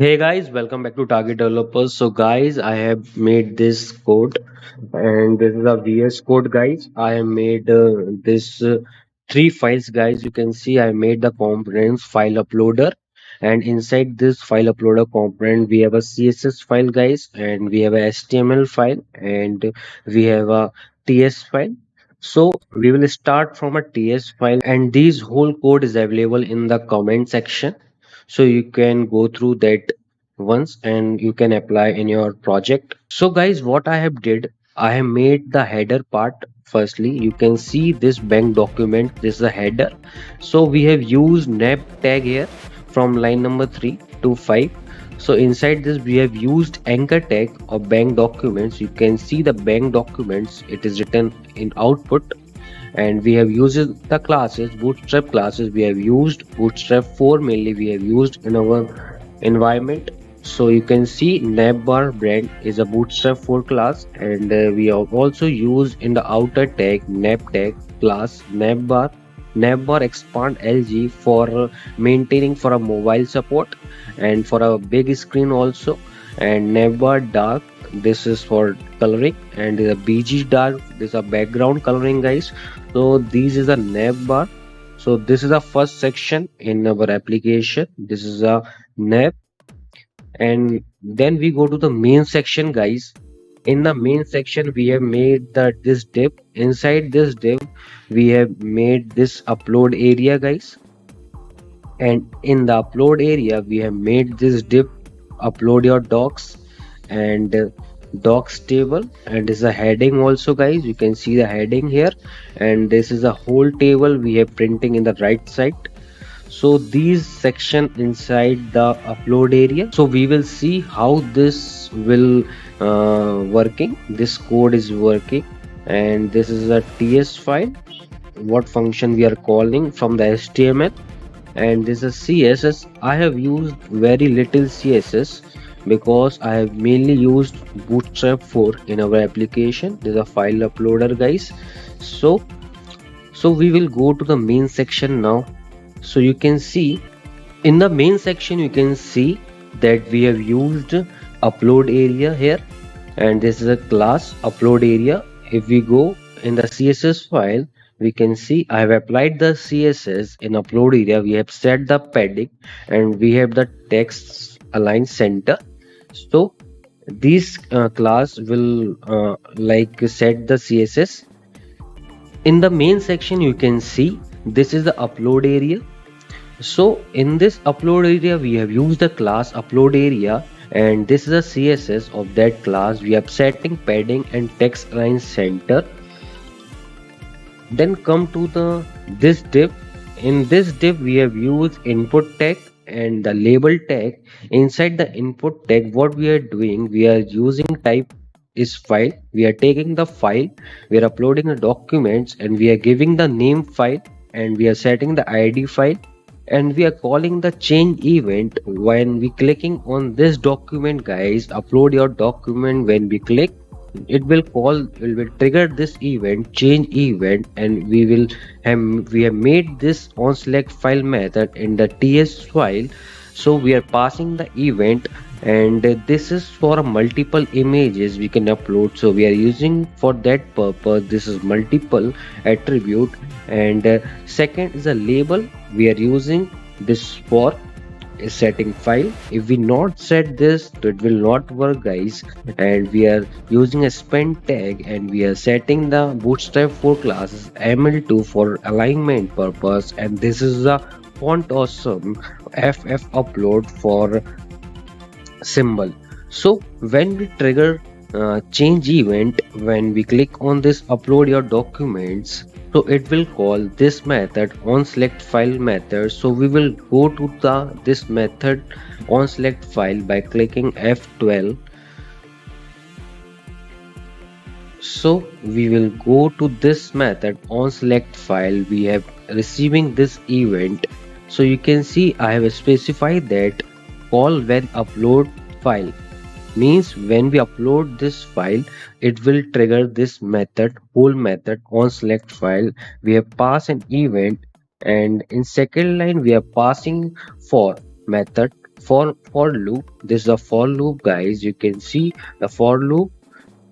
Hey guys, welcome back to Target Developers. So guys, I have made this code and this is a VS code guys. I have made this three files guys. You can see I made the components file uploader, and inside this file uploader component we have a CSS file guys, and we have a HTML file, and we have a TS file. So we will start from a TS file, and this whole code is available in the comment section, so you can go through that once and you can apply in your project. So guys, what I have did, I have made the header part. Firstly, you can see this bank document, this is a header. So we have used nab tag here from line number 3 to 5. So inside this we have used anchor tag of bank documents. You can see the bank documents, it is written in output, and we have used the classes, bootstrap classes. We have used bootstrap 4 mainly, we have used in our environment. So you can see navbar brand is a bootstrap 4 class, and we have also used in the outer tag nav tag class navbar expand lg for maintaining for a mobile support and for a big screen also, and navbar dark, this is for coloring, and the bg dark, this is a background coloring guys. So this is a nav bar. So this is the first section in our application. This is a nav, and then we go to the main section guys. In the main section we have made the this div. Inside this div we have made this upload area guys, and in the upload area we have made this div upload your docs, and docs table, and this is a heading also guys. You can see the heading here, and this is a whole table we have printing in the right side. So these section inside the upload area, so we will see how this will working, this code is working. And this is a ts file, what function we are calling from the html, and this is css. I have used very little css because I have mainly used bootstrap 4 in our application. This is a file uploader guys. So we will go to the main section now. So you can see in the main section, you can see that we have used upload area here, and this is a class upload area. If we go in the css file, we can see I have applied the css in upload area. We have set the padding, and we have the text align center. So this class will like set the css. In the main section you can see this is the upload area. So in this upload area we have used the class upload area, and this is a css of that class. We have setting padding and text align center. Then come to the this div. In this div we have used input tag and the label tag. Inside the input tag, what we are doing, we are using type is file. We are taking the file, we are uploading the documents, and we are giving the name file, and we are setting the id file, and we are calling the change event when we clicking on this document guys. Upload your document, when we click, it will trigger this event change event, and we have made this on select file method in the ts file. So we are passing the event, and this is for multiple images we can upload. So we are using for that purpose, this is multiple attribute. And second is a label, we are using this for a setting file. If we not set this, it will not work guys. And we are using a spend tag, and we are setting the bootstrap 4 classes ml2 for alignment purpose, and this is a font awesome ff upload for symbol. So when we trigger change event, when we click on this upload your documents, so it will call this method on select file method. So we will go to the this method on select file by clicking F12. So we will go to this method on select file. We have receiving this event. So you can see I have specified that call when upload file, means when we upload this file, it will trigger this method, whole method on select file. We have passed an event, and in second line we are passing for method for loop. This is a for loop, guys. You can see the for loop,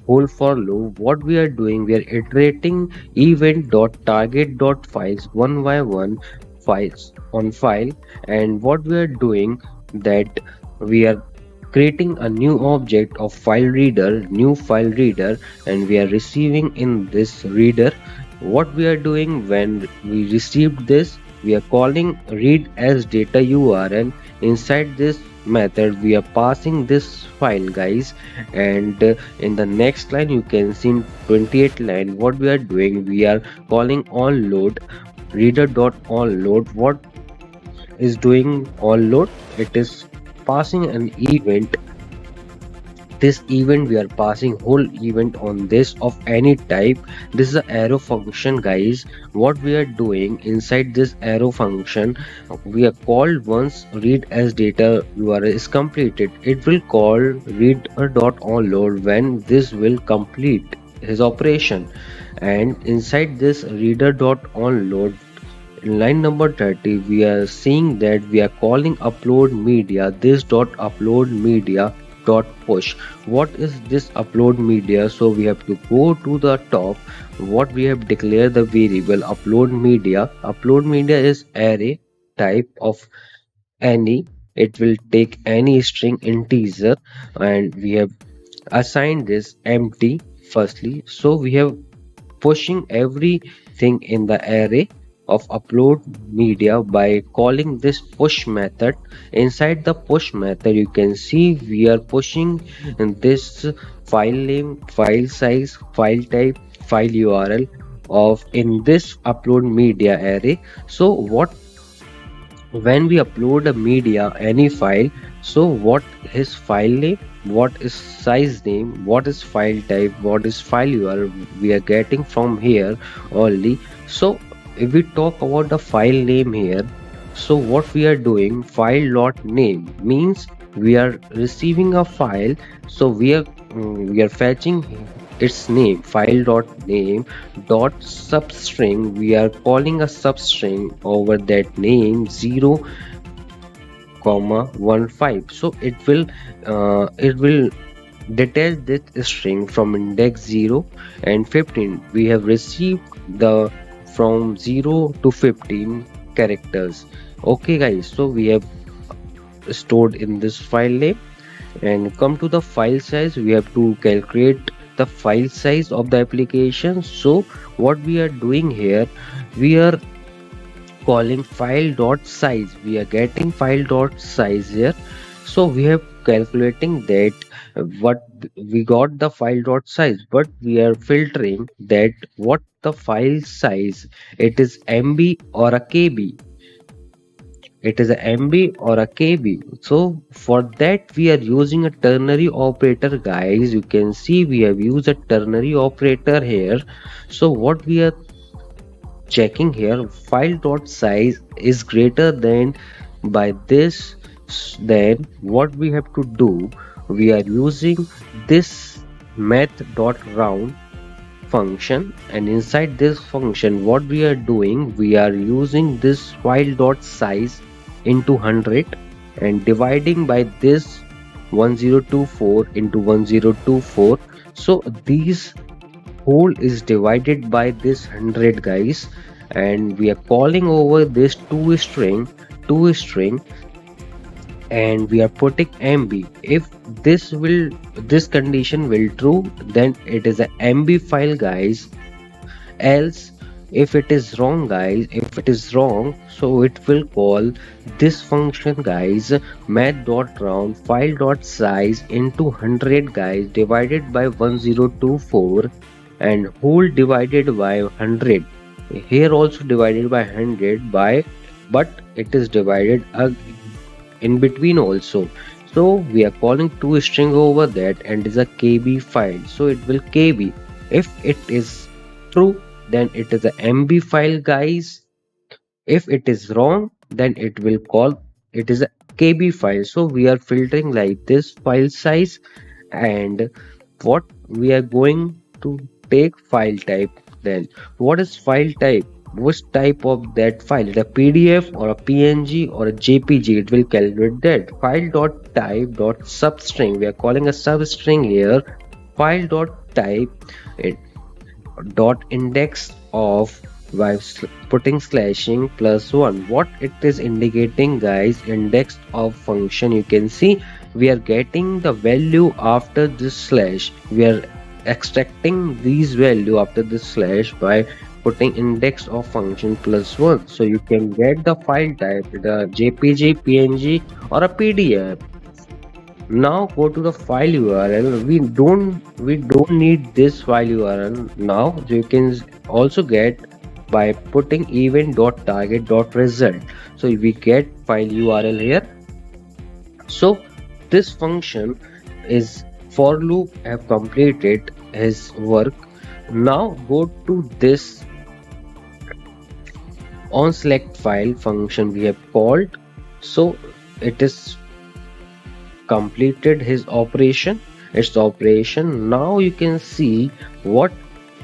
whole for loop. What we are doing, we are iterating event dot target dot files one by one, files on file. And what we are doing, that we are creating a new object of file reader, new file reader, and we are receiving in this reader. What we are doing, when we received this, we are calling read as data URL. Inside this method we are passing this file, guys. And in the next line, you can see in 28th line, what we are doing, we are calling onload, reader dot onload. What is doing onload? It is passing an event. This event, we are passing whole event on this of any type. This is the arrow function, guys. What we are doing inside this arrow function, we are called once read as data URL is completed, it will call reader dot onload when this will complete his operation. And inside this reader dot onload, in line number 30, we are seeing that we are calling upload media, this dot upload media dot push. What is this upload media? So we have to go to the top. What we have declared the variable upload media. Upload media is array type of any. It will take any string integer, and we have assigned this empty firstly. So we have pushing everything in the array of upload media by calling this push method. Inside the push method, you can see we are pushing this file name, file size, file type, file URL of in this upload media array. So what, when we upload a media, any file, so what is file name, what is size name, what is file type, what is file URL, we are getting from here only. So if we talk about the file name here, so what we are doing, file dot name means we are receiving a file. So we are fetching its name, file dot name dot substring. We are calling a substring over that name 0 comma 15. So it will detach this string from index 0 and 15. We have received the from 0 to 15 characters. Okay, guys, so we have stored in this file name. And come to the file size, we have to calculate the file size of the application. So what we are doing here, we are calling file dot size. We are getting file dot size here. So we have calculating that what we got the file dot size, but we are filtering that what the file size, it is MB or a KB, it is a MB or a KB. So for that we are using a ternary operator, guys. You can see we have used a ternary operator here. So what we are checking here, file dot size is greater than by this, then what we have to do, we are using this math dot round function. And inside this function, what we are doing, we are using this file dot size into 100 and dividing by this 1024 into 1024. So these whole is divided by this 100, guys. And we are calling over this to string, and we are putting MB. If this condition will true, then it is a MB file, guys. Else if it is wrong, guys, if it is wrong, so it will call this function, guys, math dot round file dot size into 100, guys, divided by 1024, and whole divided by 100. Here also divided by 100 by, but it is divided in between also. So we are calling to string over that, and is a KB file, so it will KB. If it is true, then it is a MB file, guys. If it is wrong, then it will call it is a KB file. So we are filtering like this file size. And what we are going to take file type. Then what is file type? which type of that file, it a PDF or a PNG or a JPG, it will calculate that. File dot type dot substring, we are calling a substring here. File dot type it dot index of by putting slashing plus one. What it is indicating, guys, index of function, you can see we are getting the value after this slash. We are extracting these value after this slash by putting index of function plus one. So you can get the file type, the JPG, PNG or a PDF. Now go to the file URL. We don't need this file URL now. You can also get by putting event.target.result. So we get file URL here. So this function is for loop have completed his work. Now go to this on select file function we have called. So it is completed his operation, its operation. Now you can see what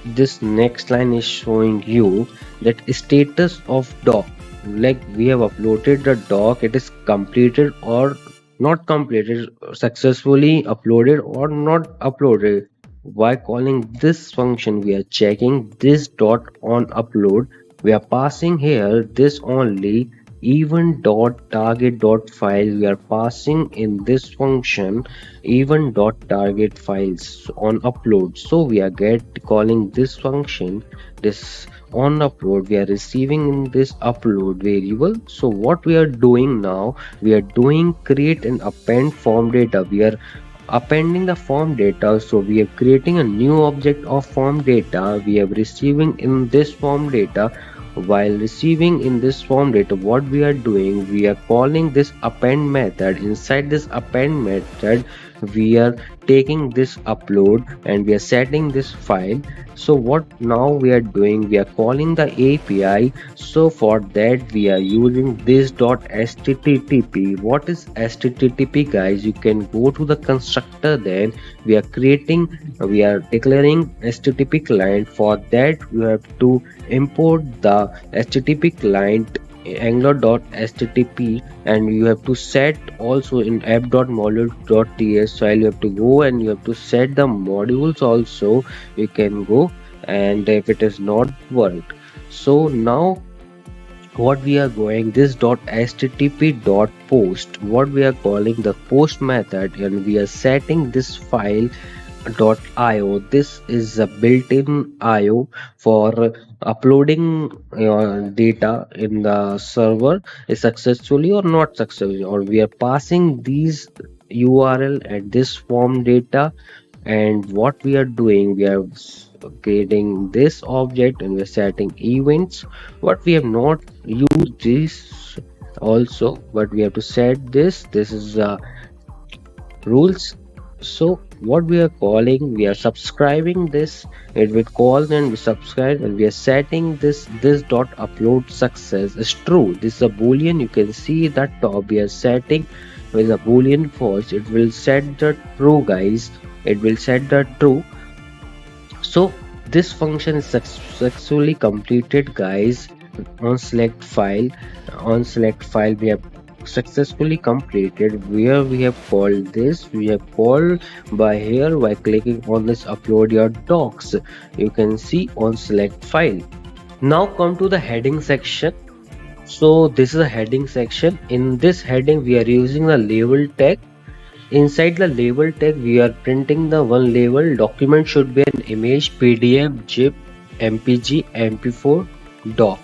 this next line is showing you, that status of doc, like we have uploaded the doc, it is completed or not completed, successfully uploaded or not uploaded. By calling this function we are checking this dot on upload. We are passing here this only even dot target dot file, we are passing in this function even dot target files on upload. So we are get calling this function, this on upload, we are receiving in this upload variable. So what we are doing now, we are doing create and append form data. We are appending the form data. So we are creating a new object of form data. We are receiving in this form data. While receiving in this form data, what we are doing, we are calling this append method. Inside this append method, we are taking this upload and we are setting this file. So what now we are doing, we are calling the API. So for that we are using this dot http. What is http, guys? You can go to the constructor, then we are creating, we are declaring http client. For that you have to import the http client angular.http, and you have to set also in app.module.ts file. You have to go and you have to set the modules also. You can go, and if it is not worked, so now what we are going, this dot http dot post, what we are calling the post method, and we are setting this file dot io. This is a built-in io for uploading your data in the server is successfully or not successfully, or we are passing these URL at this form data. And what we are doing, we are creating this object and we're setting events. What we have not used this also, but we have to set this is rules. So what we are calling, we are subscribing this, it will call and we subscribe, and we are setting this dot upload success is true. This is a boolean, you can see that top we are setting with a boolean false, it will set the true, guys, it will set the true. So this function is successfully completed, guys. On select file, on select file we have successfully completed. Where we have called this, we have called by here by clicking on this upload your docs. You can see on select file. Now come to the heading section. So this is a heading section. In this heading we are using the label tag. Inside the label tag we are printing the one label. Document should be an image, PDF, zip, mpg, mp4, doc.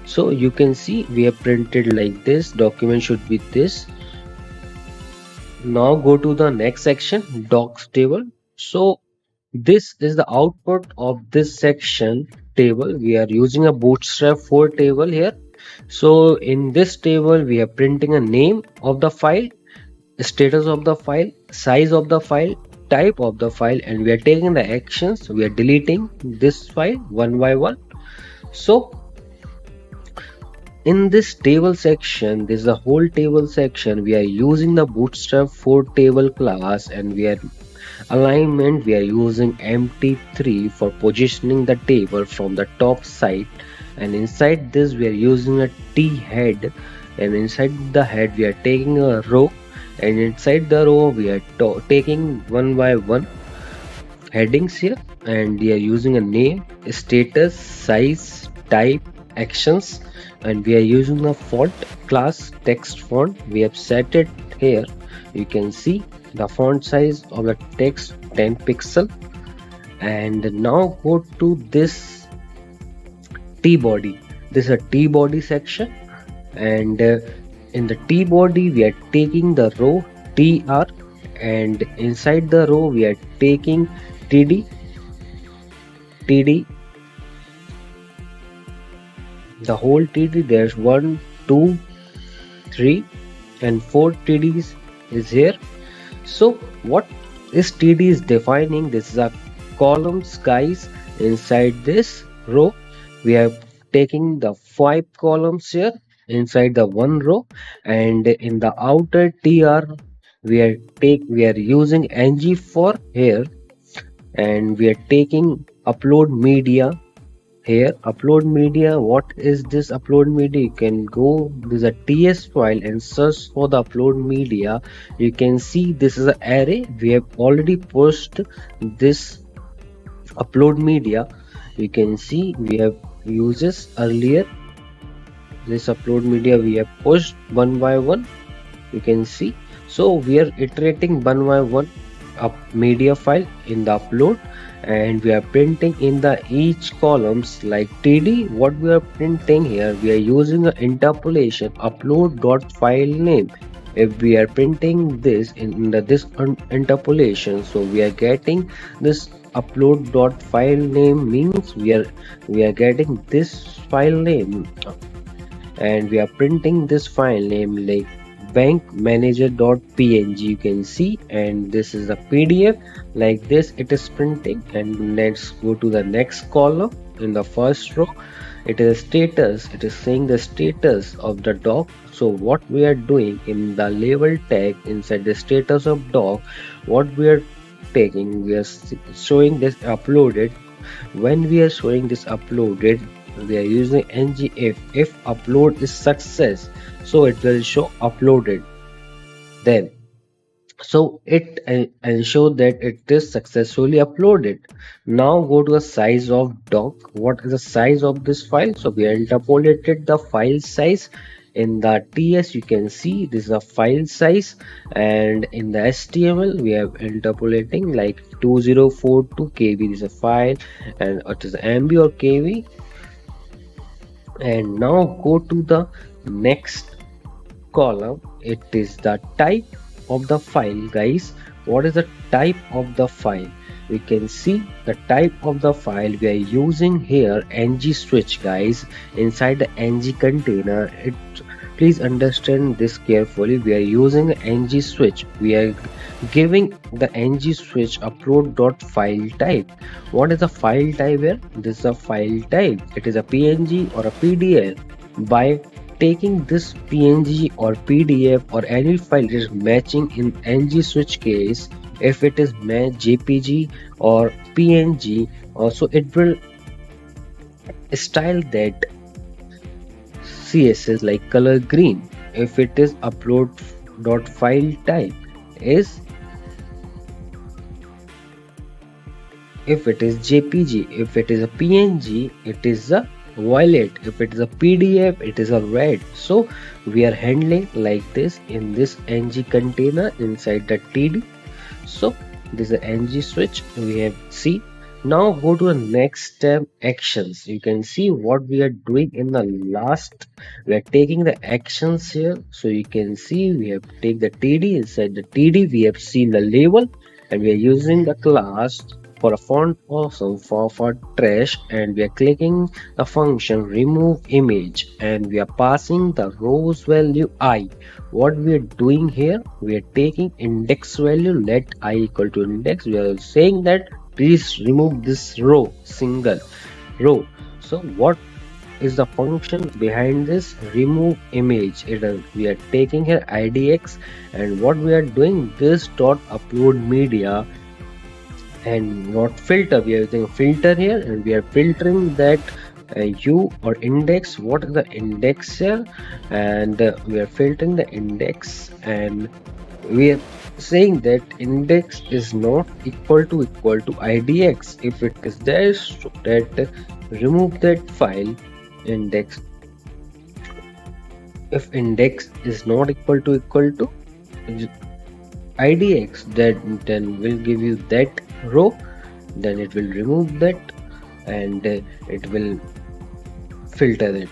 So you can see we have printed like this. Document should be this. Now go to the next section, docs table. So this is the output of this section table. We are using a Bootstrap 4 table here. So in this table we are printing a name of the file, status of the file, size of the file, type of the file, and we are taking the actions. We are deleting this file one by one. So in this table section, this is the whole table section, we are using the Bootstrap 4 table class, and we are alignment, we are using mt3 for positioning the table from the top side. and inside this we are using a t head, and inside the head we are taking a row, and inside the row we are taking one by one headings here, and we are using a name, status, size, type, actions, and we are using a font class text font. We have set it here. You can see the font size of the text 10 pixel. And now go to this T body. This is a T body section, and in the T body we are taking the row tr, and inside the row we are taking td, td, the whole td. There's 1, 2, 3 and 4 tds is here. So what is td is defining, this is a columns guys. Inside this row we are taking the 5 columns here inside the one row, and in the outer tr we are using ngFor here, and we are taking upload media here. Upload media, what is this upload media? You can go, there's a ts file and search for the upload media. You can see this is an array. We have already pushed this upload media. You can see we have uses earlier. This upload media we have pushed one by one. You can see, so we are iterating one by one up media file in the upload, and we are printing in the each columns like td. What we are printing here, we are using an interpolation upload dot file name. If we are printing this in the interpolation, so we are getting this upload dot file name means we are getting this file name, and we are printing this file name like bankmanager.png. You can see, and this is a pdf like this it is printing. And let's go to the next column. In the first row it is status, it is saying the status of the doc. So what we are doing in the label tag inside the status of doc, what we are taking, we are showing this uploaded. When we are showing this uploaded, we are using ngIf. If upload is success, so it will show uploaded. Then so it ensure that it is successfully uploaded. Now go to the size of doc. What is the size of this file? So we interpolated the file size. In the ts you can see this is a file size, and in the html we have interpolating like 2042 kb. This is a file, and it is mb or kb. And now go to the next column. It is the type of the file guys. What is the type of the file? We can see the type of the file. We are using here ngSwitch guys. Inside the ng container, it, please understand this carefully, we are using ngSwitch. We are giving the ngSwitch upload.file type. What is the file type here? This is a file type. It is a png or a pdf. By taking this png or pdf or any file is matching in ngSwitch case, if it is match jpg or png, also it will style that css like color green. If it is upload dot file type is, if it is jpg, if it is a png, it is a violet. If it is a pdf, it is a red. So we are handling like this in this ng container inside the td. So this is the ngSwitch we have see. Now go to the next step, actions. You can see what we are doing in the last. We are taking the actions here. So you can see we have take the td. Inside the td we have seen the label, and we are using the class for a font awesome for trash, and we are clicking the function remove image, and we are passing the rows value I. What we are doing here, we are taking index value, let I equal to index. We are saying that please remove this row, single row. So what is the function behind this remove image? We are taking here idx, and what we are doing this dot upload media and not filter. We are using a filter here, and we are filtering that u or index. What is the index here? And we are filtering the index, and we are saying that index is not equal to idx. If it is there, so that remove that file index. If index is not equal to idx, then will give you that row, then it will remove that, and it will filter it.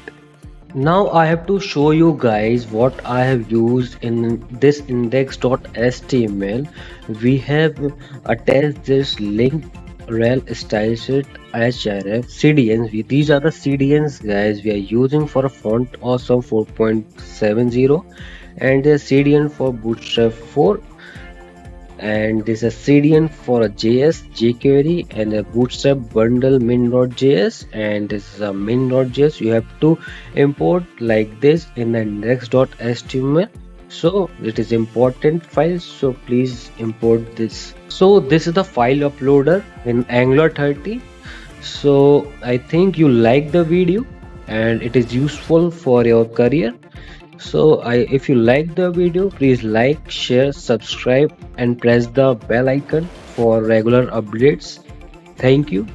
Now I have to show you guys what I have used in this index.html. We have attached this link rel style sheet href cdns. These are the cdns guys we are using for a font awesome 4.70, and the cdn for bootstrap 4, and this is a CDN for a JS jQuery and a Bootstrap bundle min.js, and this is a min.js. You have to import like this in the index.html. So it is important file, so please import this. So this is the file uploader in Angular 30. So I think you like the video and it is useful for your career. So if you like the video, please like, share, subscribe, and press the bell icon for regular updates. Thank you.